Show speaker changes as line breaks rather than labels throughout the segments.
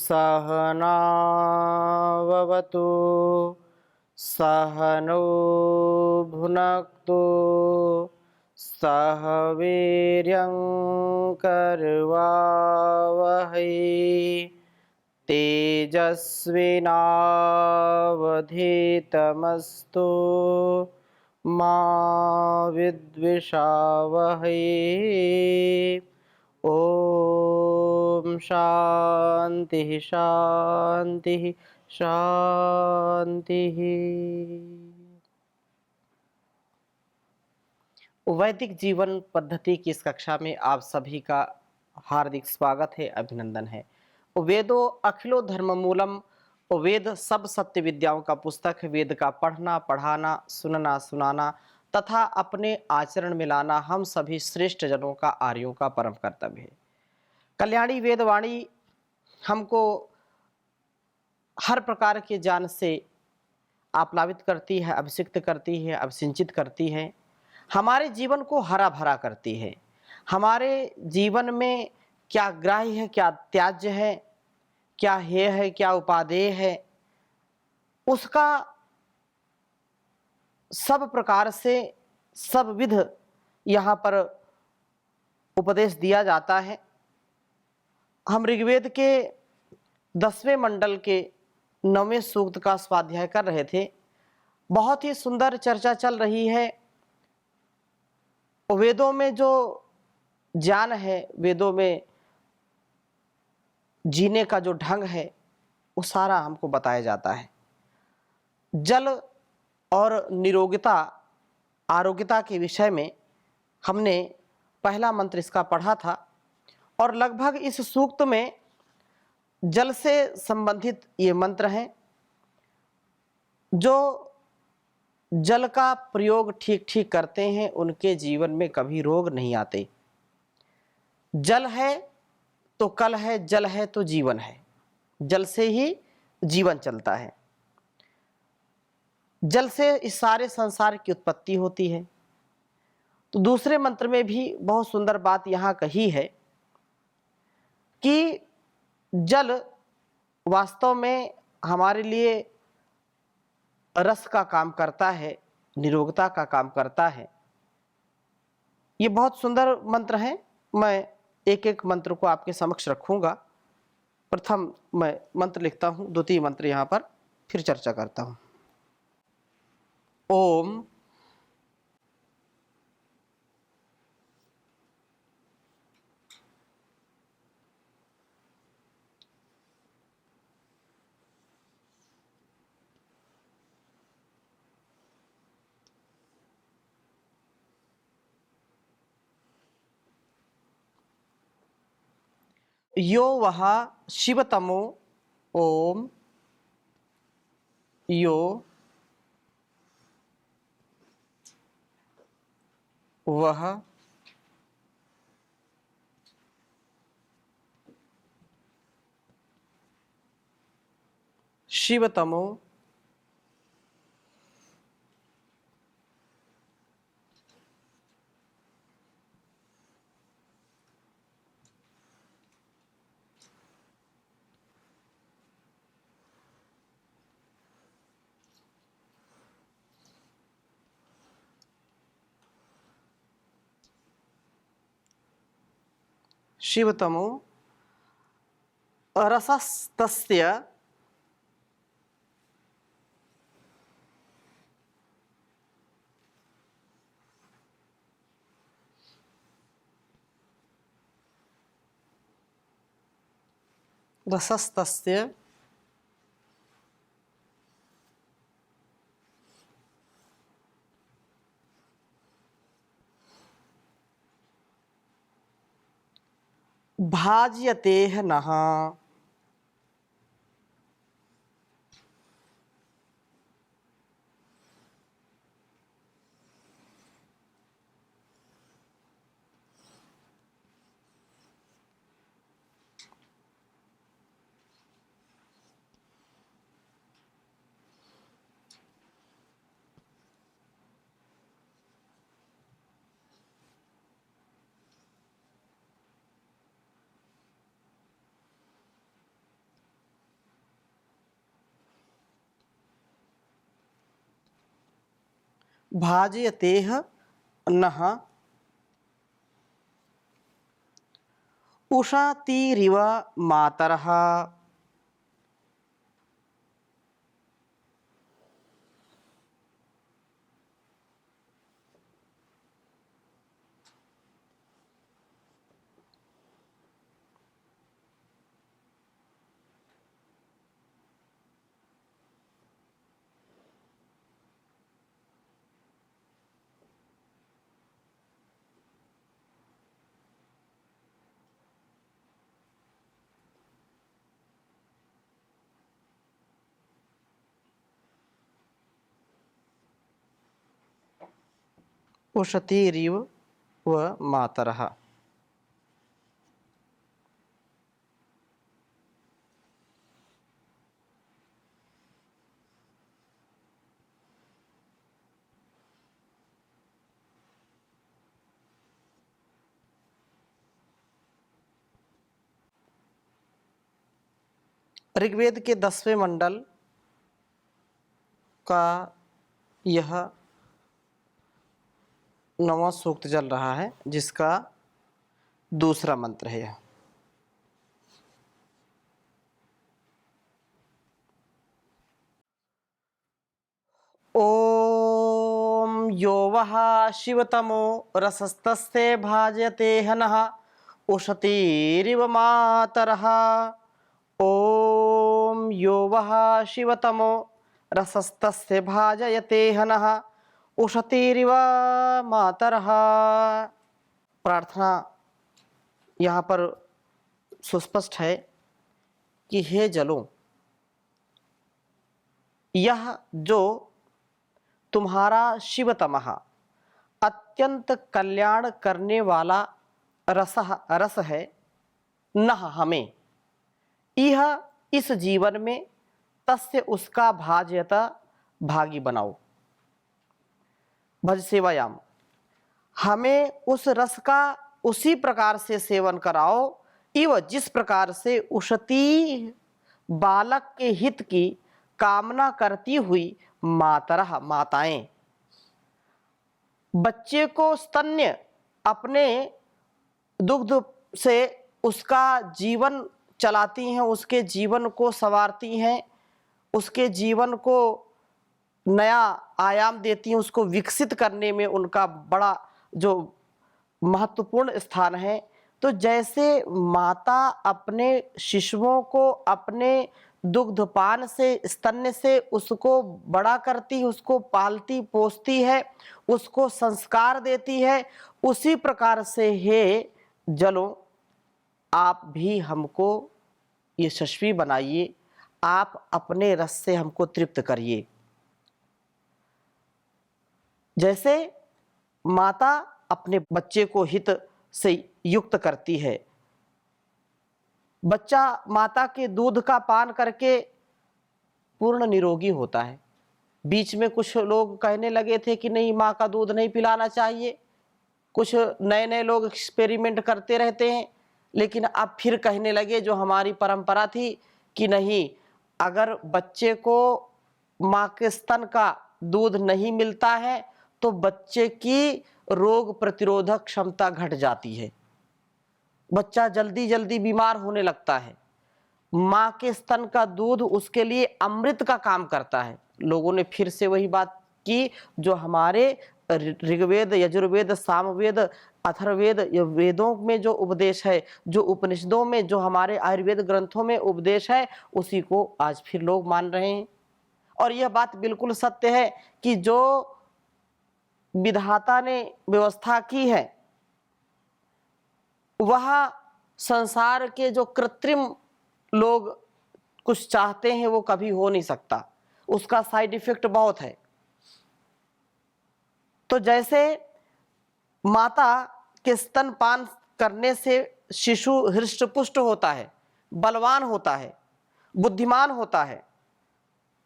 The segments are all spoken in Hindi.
सहनाववतु सहनौ भुनक्तु सह वीर्यं करवावहै तेजस्विनावधीतमस्तु मा विद्विषावहै। ओम शांति शांति शांति। वैदिक जीवन पद्धति की इस कक्षा में आप सभी का हार्दिक स्वागत है, अभिनंदन है। वेदो अखिलो धर्म मूलम, वेद सब सत्य विद्याओं का पुस्तक है। वेद का पढ़ना, पढ़ाना, सुनना, सुनाना तथा अपने आचरण में लाना हम सभी श्रेष्ठ जनों का, आर्यों का परम कर्तव्य है। कल्याणी वेदवाणी हमको हर प्रकार के ज्ञान से आप्लावित करती है, अभिषिक्त करती है, अभिसिंचित करती है, हमारे जीवन को हरा भरा करती है। हमारे जीवन में क्या ग्राह्य है, क्या त्याज्य है, क्या हेय है, क्या उपादेय है, उसका सब प्रकार से सब विध यहाँ पर उपदेश दिया जाता है। हम ऋग्वेद के 10वें मंडल के 9वें सूक्त का स्वाध्याय कर रहे थे। बहुत ही सुंदर चर्चा चल रही है। वेदों में जो ज्ञान है, वेदों में जीने का जो ढंग है, वो सारा हमको बताया जाता है। जल और निरोगिता, आरोग्यता के विषय में हमने पहला मंत्र इसका पढ़ा था और लगभग इस सूक्त में जल से संबंधित ये मंत्र हैं। जो जल का प्रयोग ठीक ठीक करते हैं उनके जीवन में कभी रोग नहीं आते। जल है तो कल है, जल है तो जीवन है, जल से ही जीवन चलता है। जल से इस सारे संसार की उत्पत्ति होती है। तो दूसरे मंत्र में भी बहुत सुंदर बात यहाँ कही है कि जल वास्तव में हमारे लिए रस का काम करता है, निरोगता का काम करता है। ये बहुत सुंदर मंत्र हैं। मैं एक एक मंत्र को आपके समक्ष रखूंगा। प्रथम मैं मंत्र लिखता हूं, द्वितीय मंत्र यहाँ पर फिर चर्चा करता हूं। ओम यो वह शिवतमो, ओम यो वह शिवतमो शिवतमो रसस्तस्य रसस्तस्य भाज्यतेह नः। भाजयतेह नः उषतीरिव मातरः। उषतीरिव व मातरः। ऋग्वेद के 10वें मंडल का यह 9वां सूक्त चल रहा है, जिसका दूसरा मंत्र है यह। ओम यो वः शिवतमो रसस्तस्य भाजयते हनः उषतीरिव मातरः। ओम यो वः शिवतमो रसस्तस्य भाजयते हनः उषतीरिव मातरः। प्रार्थना यहाँ पर सुस्पष्ट है कि हे जलों, यह जो तुम्हारा शिवतमः अत्यंत कल्याण करने वाला रस है, नह हमें, यह इस जीवन में तस्य उसका भाजयता भागी बनाओ। भज सेवायाम, हमें उस रस का उसी प्रकार से सेवन कराओ इव जिस प्रकार से उषती बालक के हित की कामना करती हुई मातरः माताएं बच्चे को स्तन्य अपने दुग्ध से उसका जीवन चलाती हैं, उसके जीवन को संवारती हैं, उसके जीवन को नया आयाम देती हैं, उसको विकसित करने में उनका बड़ा जो महत्वपूर्ण स्थान है। तो जैसे माता अपने शिशुओं को अपने दुग्धपान से, स्तन्य से उसको बड़ा करती है, उसको पालती पोसती है, उसको संस्कार देती है, उसी प्रकार से हे जलों, आप भी हमको यशस्वी बनाइए, आप अपने रस से हमको तृप्त करिए। जैसे माता अपने बच्चे को हित से युक्त करती है, बच्चा माता के दूध का पान करके पूर्ण निरोगी होता है। बीच में कुछ लोग कहने लगे थे कि नहीं, माँ का दूध नहीं पिलाना चाहिए, कुछ नए नए लोग एक्सपेरिमेंट करते रहते हैं, लेकिन अब फिर कहने लगे जो हमारी परंपरा थी कि नहीं, अगर बच्चे को माँ के स्तन का दूध नहीं मिलता है तो बच्चे की रोग प्रतिरोधक क्षमता घट जाती है, बच्चा जल्दी जल्दी बीमार होने लगता है। माँ के स्तन का दूध उसके लिए अमृत का काम करता है। लोगों ने फिर से वही बात की जो हमारे ऋग्वेद, यजुर्वेद, सामवेद, अथर्ववेद, ये वेदों में जो उपदेश है, जो उपनिषदों में, जो हमारे आयुर्वेद ग्रंथों में उपदेश है, उसी को आज फिर लोग मान रहे हैं। और यह बात बिल्कुल सत्य है कि जो विधाता ने व्यवस्था की है वह संसार के जो कृत्रिम लोग कुछ चाहते हैं वो कभी हो नहीं सकता, उसका साइड इफेक्ट बहुत है। तो जैसे माता के स्तनपान करने से शिशु हृष्ट-पुष्ट होता है, बलवान होता है, बुद्धिमान होता है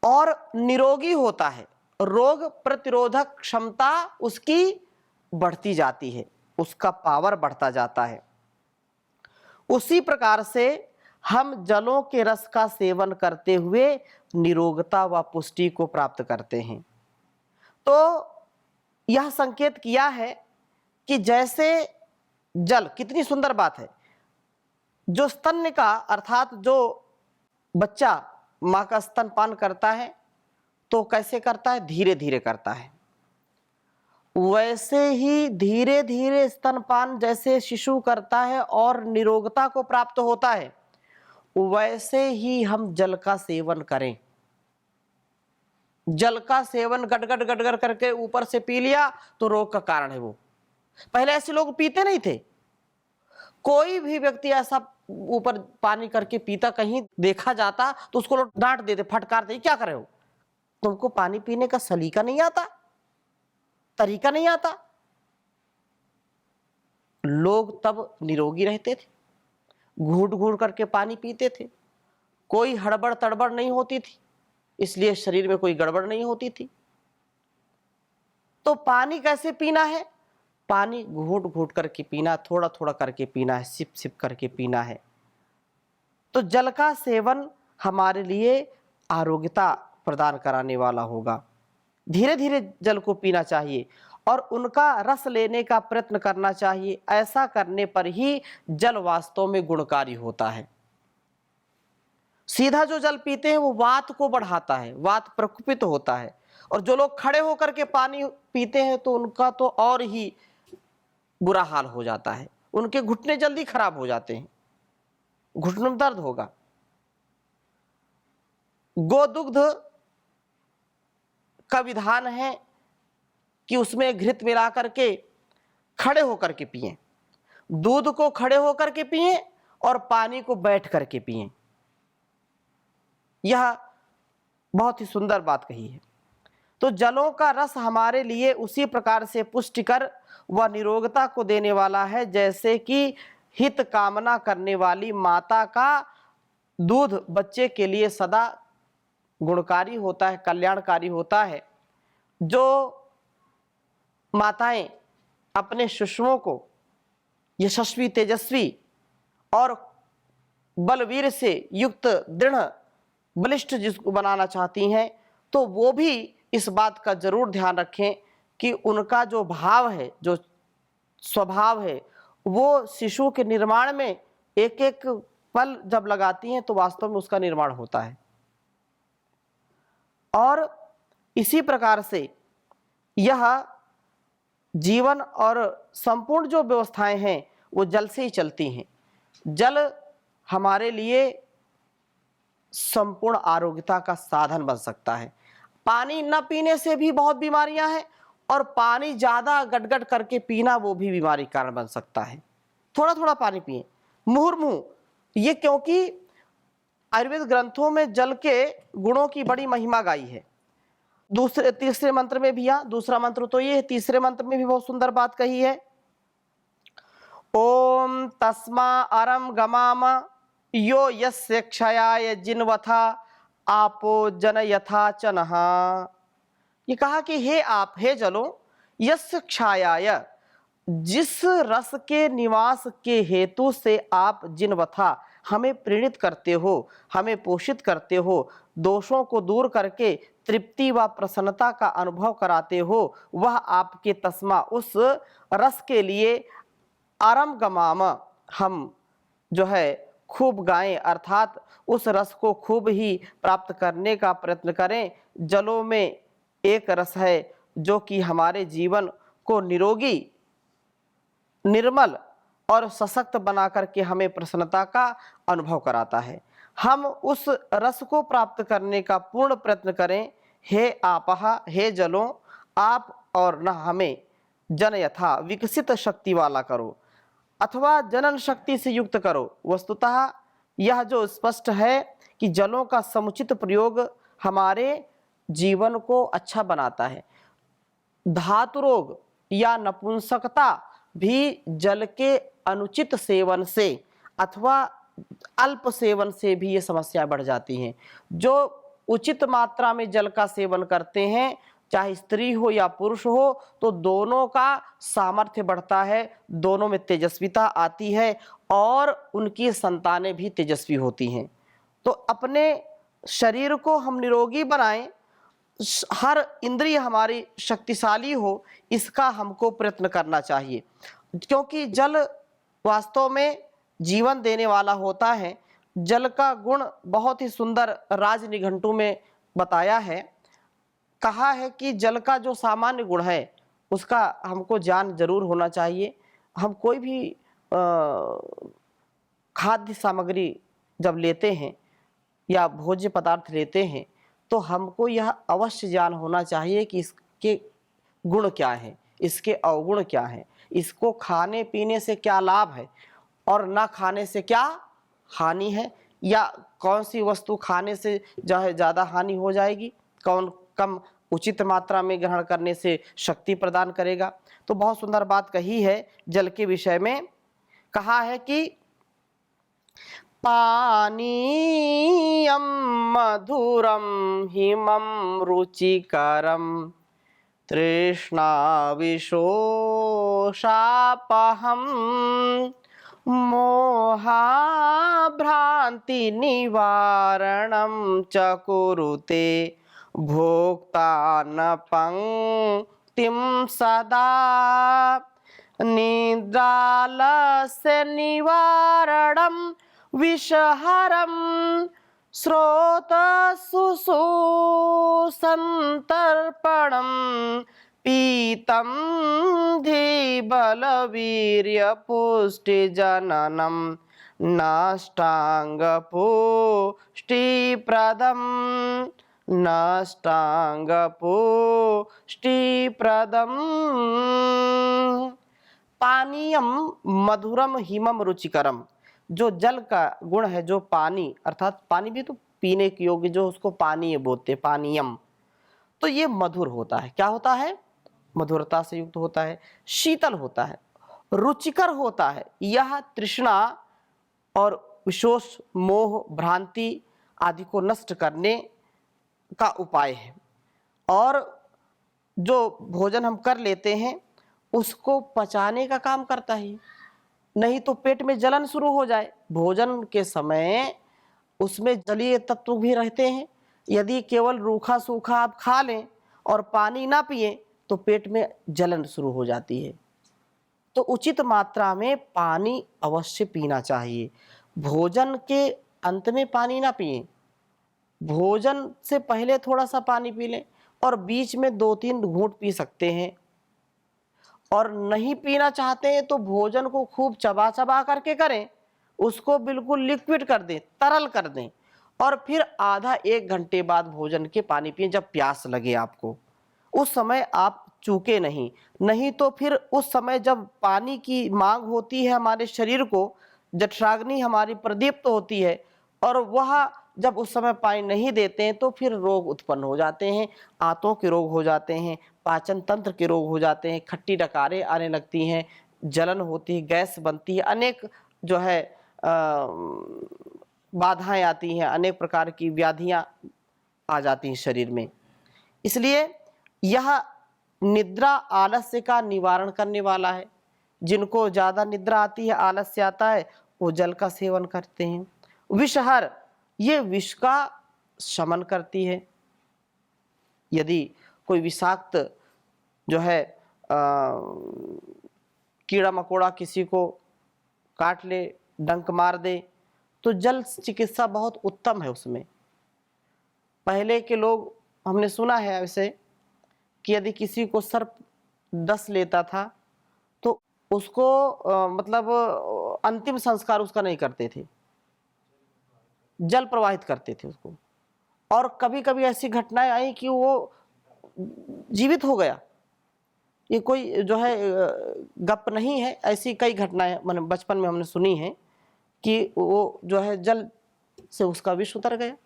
और निरोगी होता है, रोग प्रतिरोधक क्षमता उसकी बढ़ती जाती है, उसका पावर बढ़ता जाता है। उसी प्रकार से हम जलों के रस का सेवन करते हुए निरोगता व पुष्टि को प्राप्त करते हैं। तो यह संकेत किया है कि जैसे जल, कितनी सुंदर बात है, जो स्तन्य का अर्थात जो बच्चा माँ का स्तनपान करता है तो कैसे करता है, धीरे धीरे करता है। वैसे ही धीरे धीरे स्तनपान जैसे शिशु करता है और निरोगता को प्राप्त होता है, वैसे ही हम जल का सेवन करें। जल का सेवन गटगट गटगट करके ऊपर से पी लिया तो रोग का कारण है वो। पहले ऐसे लोग पीते नहीं थे। कोई भी व्यक्ति ऐसा ऊपर पानी करके पीता कहीं देखा जाता तो उसको लोग डांट देते, फटकारते, क्या कर रहे हो, तुमको पानी पीने का सलीका नहीं आता, तरीका नहीं आता। लोग तब निरोगी रहते थे, घूंट घूंट करके पानी पीते थे, कोई हड़बड़ तड़बड़ नहीं होती थी, इसलिए शरीर में कोई गड़बड़ नहीं होती थी। तो पानी कैसे पीना है, पानी घूंट घूंट करके पीना, थोड़ा थोड़ा करके पीना है, सिप सिप करके पीना है। तो जल का सेवन हमारे लिए आरोग्यता प्रदान कराने वाला होगा। धीरे धीरे जल को पीना चाहिए और उनका रस लेने का प्रयत्न करना चाहिए। ऐसा करने पर ही जल वास्तव में गुणकारी होता है। सीधा जो जल पीते हैं वो वात को बढ़ाता है, वात प्रकोपित होता है, और जो लोग खड़े होकर के पानी पीते हैं तो उनका तो और ही बुरा हाल हो जाता है, उनके घुटने जल्दी खराब हो जाते हैं, घुटनों में दर्द होगा। गोदुग्ध का विधान है कि उसमें घृत मिला करके खड़े होकर के पिएं, दूध को खड़े होकर के पिएं और पानी को बैठ करके पिएं। यह बहुत ही सुंदर बात कही है। तो जलों का रस हमारे लिए उसी प्रकार से पुष्टिकर व निरोगता को देने वाला है जैसे कि हित कामना करने वाली माता का दूध बच्चे के लिए सदा गुणकारी होता है, कल्याणकारी होता है। जो माताएं अपने शिशुओं को यशस्वी, तेजस्वी और बलवीर से युक्त, दृढ़, बलिष्ठ जिसको बनाना चाहती हैं, तो वो भी इस बात का जरूर ध्यान रखें कि उनका जो भाव है, जो स्वभाव है, वो शिशु के निर्माण में एक एक पल जब लगाती हैं तो वास्तव में उसका निर्माण होता है। और इसी प्रकार से यह जीवन और संपूर्ण जो व्यवस्थाएं हैं वो जल से ही चलती हैं। जल हमारे लिए संपूर्ण आरोग्यता का साधन बन सकता है। पानी न पीने से भी बहुत बीमारियां हैं और पानी ज्यादा गटगट करके पीना वो भी बीमारी कारण बन सकता है। थोड़ा थोड़ा पानी पिए, मुहुर्मुहु, ये क्योंकि आयुर्वेद ग्रंथों में जल के गुणों की बड़ी महिमा गाई है। तीसरे मंत्र में भी, दूसरा मंत्र तो ये है, तीसरे मंत्र में भी बहुत सुंदर बात कही है। ओम तस्मा अरम गमाम यो यस्य क्षयाय जिन्वथा आपो जन यथा चनः। ये कहा कि हे आप, हे जलो, यस्य क्षयाय, जिस रस के निवास के हेतु से आप जिन्वथा हमें प्रेरित करते हो, हमें पोषित करते हो, दोषों को दूर करके तृप्ति व प्रसन्नता का अनुभव कराते हो, वह आपके तस्मा, उस रस के लिए आरम गमाम, हम जो है खूब गाएं, अर्थात उस रस को खूब ही प्राप्त करने का प्रयत्न करें। जलों में एक रस है जो कि हमारे जीवन को निरोगी, निर्मल और सशक्त बना करके हमें प्रसन्नता का अनुभव कराता है। हम उस रस को प्राप्त करने का पूर्ण प्रयत्न करें। हे आपहा, हे जलों, आप और न हमें जन यथा, विकसित शक्ति वाला करो अथवा जनन शक्ति से युक्त करो। वस्तुतः यह जो स्पष्ट है कि जलों का समुचित प्रयोग हमारे जीवन को अच्छा बनाता है। धातु रोग या नपुंसकता भी जल के अनुचित सेवन से अथवा अल्प सेवन से भी ये समस्या बढ़ जाती हैं। जो उचित मात्रा में जल का सेवन करते हैं, चाहे स्त्री हो या पुरुष हो, तो दोनों का सामर्थ्य बढ़ता है, दोनों में तेजस्विता आती है और उनकी संतानें भी तेजस्वी होती हैं। तो अपने शरीर को हम निरोगी बनाएं, हर इंद्रिय हमारी शक्तिशाली हो, इसका हमको प्रयत्न करना चाहिए, क्योंकि जल वास्तव में जीवन देने वाला होता है। जल का गुण बहुत ही सुंदर राज निघंटु में बताया है। कहा है कि जल का जो सामान्य गुण है उसका हमको ज्ञान जरूर होना चाहिए। हम कोई भी खाद्य सामग्री जब लेते हैं या भोज्य पदार्थ लेते हैं तो हमको यह अवश्य ज्ञान होना चाहिए कि इसके गुण क्या है, इसके अवगुण क्या है, इसको खाने पीने से क्या लाभ है और ना खाने से क्या हानि है, या कौन सी वस्तु खाने से जो है ज़्यादा हानि हो जाएगी, कौन कम उचित मात्रा में ग्रहण करने से शक्ति प्रदान करेगा। तो बहुत सुंदर बात कही है जल के विषय में। कहा है कि पानीयं मधुरं हिमं रुचिकरं तृष्णाविशोषापहं मोहाभ्रान्तिनिवारणं च कुरुते भोक्तान पंक्तिं सदा निद्रालस्य निवारणं विषहरं स्रोतसुषुसंतर्पणं पीतं धीबलवीर्यपुष्टिजननं नष्टाङ्गपुष्टिप्रदं नष्टाङ्गपुष्टिप्रदम्। पानीयम मधुरम हिमम रुचिकरम, जो जल का गुण है, जो पानी अर्थात पानी भी तो पीने के योग्य, जो उसको पानी बोलते पानीयम, तो ये मधुर होता है। क्या होता है? मधुरता से युक्त होता है, शीतल होता है, रुचिकर होता है। यह तृष्णा और विशोष मोह भ्रांति आदि को नष्ट करने का उपाय है। और जो भोजन हम कर लेते हैं उसको पचाने का काम करता है, नहीं तो पेट में जलन शुरू हो जाए। भोजन के समय उसमें जलीय तत्व भी रहते हैं। यदि केवल रूखा सूखा आप खा लें और पानी ना पिए तो पेट में जलन शुरू हो जाती है। तो उचित मात्रा में पानी अवश्य पीना चाहिए। भोजन के अंत में पानी ना पिए, भोजन से पहले थोड़ा सा पानी पी लें और बीच में 2-3 घूंट पी सकते हैं। और नहीं पीना चाहते हैं तो भोजन को खूब चबा चबा करके करें, उसको बिल्कुल लिक्विड कर दें, तरल कर दें, और फिर आधा 1 घंटे बाद भोजन के पानी पिएं जब प्यास लगे आपको। उस समय आप चूके नहीं, नहीं तो फिर उस समय जब पानी की मांग होती है हमारे शरीर को, जठराग्नि हमारी प्रदीप्त होती है और वह जब उस समय पानी नहीं देते हैं तो फिर रोग उत्पन्न हो जाते हैं, आंतों के रोग हो जाते हैं, पाचन तंत्र के रोग हो जाते हैं, खट्टी डकारें आने लगती हैं, जलन होती है, गैस बनती है, अनेक जो है बाधाएं आती हैं, अनेक प्रकार की व्याधियां आ जाती हैं शरीर में। इसलिए यह निद्रा आलस्य का निवारण करने वाला है। जिनको ज़्यादा निद्रा आती है, आलस्य आता है, वो जल का सेवन करते हैं। विषहर, ये विष का शमन करती है। यदि कोई विषाक्त जो है कीड़ा मकोड़ा किसी को काट ले, डंक मार दे, तो जल चिकित्सा बहुत उत्तम है उसमें। पहले के लोग, हमने सुना है ऐसे कि यदि किसी को सर्प डस लेता था तो उसको मतलब अंतिम संस्कार उसका नहीं करते थे, जल प्रवाहित करते थे उसको। और कभी कभी ऐसी घटनाएं आई कि वो जीवित हो गया। ये कोई जो है गप नहीं है, ऐसी कई घटनाएं मैंने बचपन में हमने सुनी है कि वो जो है जल से उसका विष उतर गया।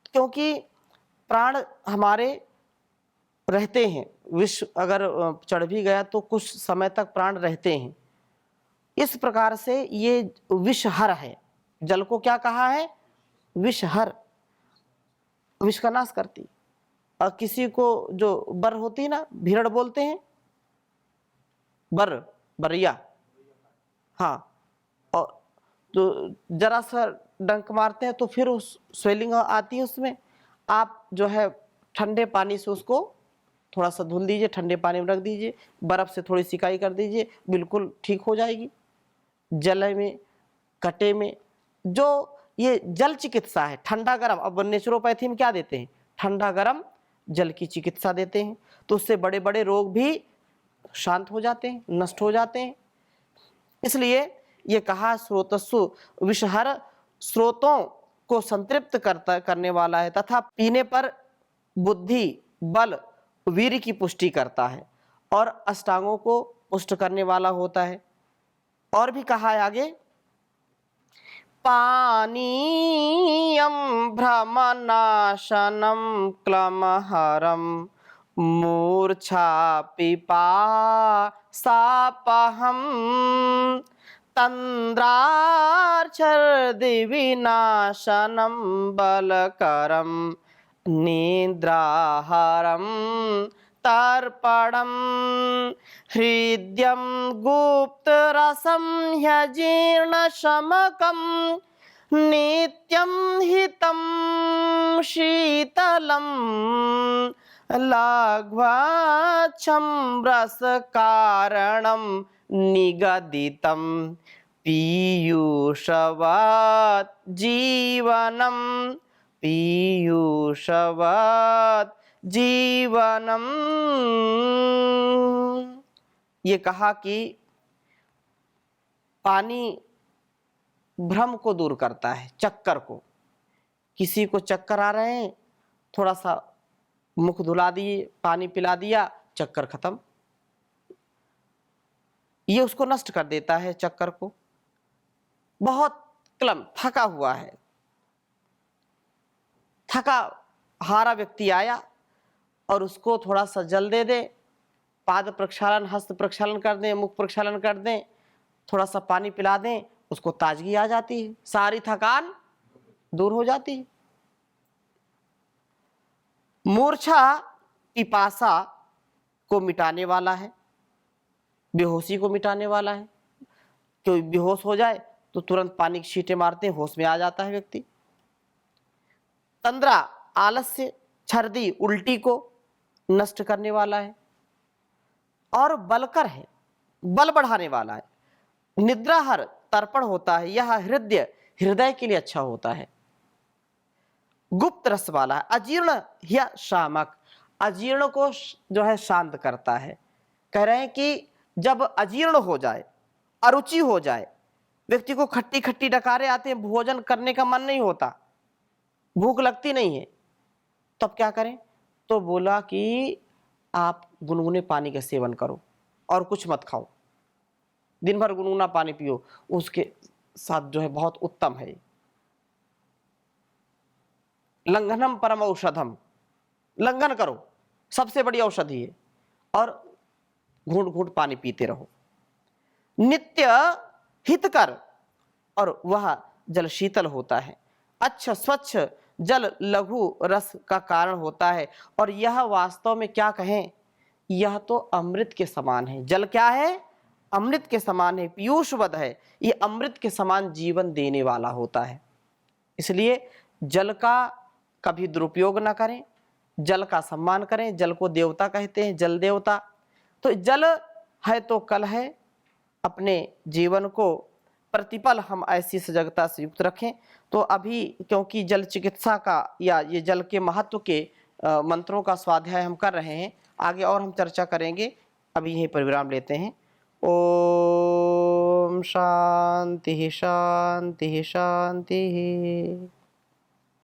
क्योंकि प्राण हमारे रहते हैं, विष अगर चढ़ भी गया तो कुछ समय तक प्राण रहते हैं। इस प्रकार से ये विषहर है। जल को क्या कहा है? विषहर, विष का नाश करती। और किसी को जो बर होती है ना, भीड़ बोलते हैं, बरिया, हाँ, और तो जरा सा डंक मारते हैं तो फिर उस स्वेलिंग आती है उसमें, आप जो है ठंडे पानी से उसको थोड़ा सा धुल दीजिए, ठंडे पानी में रख दीजिए, बर्फ़ से थोड़ी सिकाई कर दीजिए, बिल्कुल ठीक हो जाएगी। जले में, कटे में, जो ये जल चिकित्सा है, ठंडा गरम, अब नेचुरोपैथी में क्या देते हैं, ठंडा गरम जल की चिकित्सा देते हैं, तो उससे बड़े बड़े रोग भी शांत हो जाते हैं, नष्ट हो जाते हैं। इसलिए ये कहा स्रोतस्सु विषहर, स्रोतों को संतृप्त करने वाला है तथा पीने पर बुद्धि, बल, वीर्य की पुष्टि करता है और अष्टांगों को पुष्ट करने वाला होता है। और भी कहा है आगे, पानीयं भ्रमनाशनं क्लमहरं मूर्छा पिपासापहं तन्द्रार्चर्दिविनाशनं बलकरं निद्राहारं तर्पणं हृद्यं गुप्तरसं ह्यजीर्णशमकं नित्यं हितं शीतलं लघ्वाच्छं रसकारणं निगदितं पीयूषवत् जीवनं पीयूषवत् जीवनम। ये कहा कि पानी भ्रम को दूर करता है, चक्कर को। किसी को चक्कर आ रहे हैं, थोड़ा सा मुख धुला दिए, पानी पिला दिया, चक्कर खत्म। ये उसको नष्ट कर देता है चक्कर को। बहुत क्लम थका हुआ है, थका हारा व्यक्ति आया और उसको थोड़ा सा जल दे दें, पाद प्रक्षालन, हस्त प्रक्षालन कर दें, मुख प्रक्षालन कर दें, थोड़ा सा पानी पिला दें, उसको ताजगी आ जाती है, सारी थकान दूर हो जाती है। मूर्छा पिपासा को मिटाने वाला है, बेहोशी को मिटाने वाला है। कोई बेहोश हो जाए तो तुरंत पानी की छींटे मारते हैं, होश में आ जाता है व्यक्ति। तंद्रा आलस्य, छर्दी उल्टी को नष्ट करने वाला है और बलकर है, बल बढ़ाने वाला है। निद्राहर तर्पण होता है, यह हृदय के लिए अच्छा होता है। गुप्त रस वाला है। अजीर्ण या शामक, अजीर्ण को जो है शांत करता है। कह रहे हैं कि जब अजीर्ण हो जाए, अरुचि हो जाए, व्यक्ति को खट्टी खट्टी डकारे आते हैं, भोजन करने का मन नहीं होता, भूख लगती नहीं है, तब क्या करें? तो बोला कि आप गुनगुने पानी का सेवन करो और कुछ मत खाओ, दिन भर गुनगुना पानी पियो, उसके साथ जो है बहुत उत्तम है। लंघनम परम औषधम, लंघन करो, सबसे बड़ी औषधि है, और घूंट घूंट पानी पीते रहो। नित्य हितकर, और वह जल शीतल होता है। अच्छा स्वच्छ जल लघु रस का कारण होता है, और यह वास्तव में क्या कहें, यह तो अमृत के समान है। जल क्या है? अमृत के समान है, पीयूषवद है। ये अमृत के समान जीवन देने वाला होता है। इसलिए जल का कभी दुरुपयोग ना करें, जल का सम्मान करें। जल को देवता कहते हैं, जल देवता। तो जल है तो कल है। अपने जीवन को प्रतिपल हम ऐसी सजगता से युक्त रखें। तो अभी क्योंकि जल चिकित्सा का या ये जल के महत्व के मंत्रों का स्वाध्याय हम कर रहे हैं, आगे और हम चर्चा करेंगे। अभी यहीं पर विराम लेते हैं। ओम शांति शांति शांति।